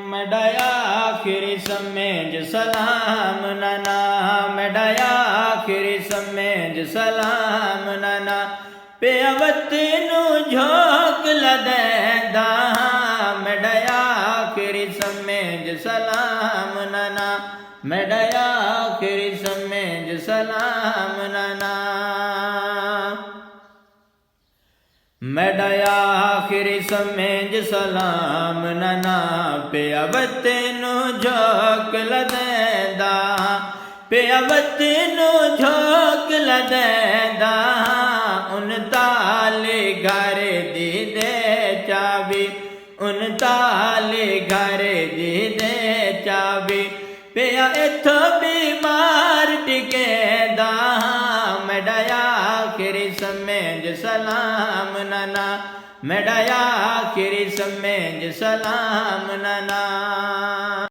मेरा आखिरी समय ज सलाम नाना, मेरा आखिरी समय ज सलाम नाना, पियावत नू झोंक लदैंदा, मेरा आखिरी समय ज सलाम नाना, मेरा आखिरी समय ज सलाम नाना। मेरा आखिरी समय ज सलाम नाना, पियावत नू झोंक लदैंदा, पियावत नू झोंक लदैंदा, उन ताले घर दी दे चाबी, उन ताले घर दी दे चाबी, पिया इथों बीमार टिकेंदा, मेरा आखिरी समय ज सलाम नाना, मेरा आखिरी समय ज सलाम नाना।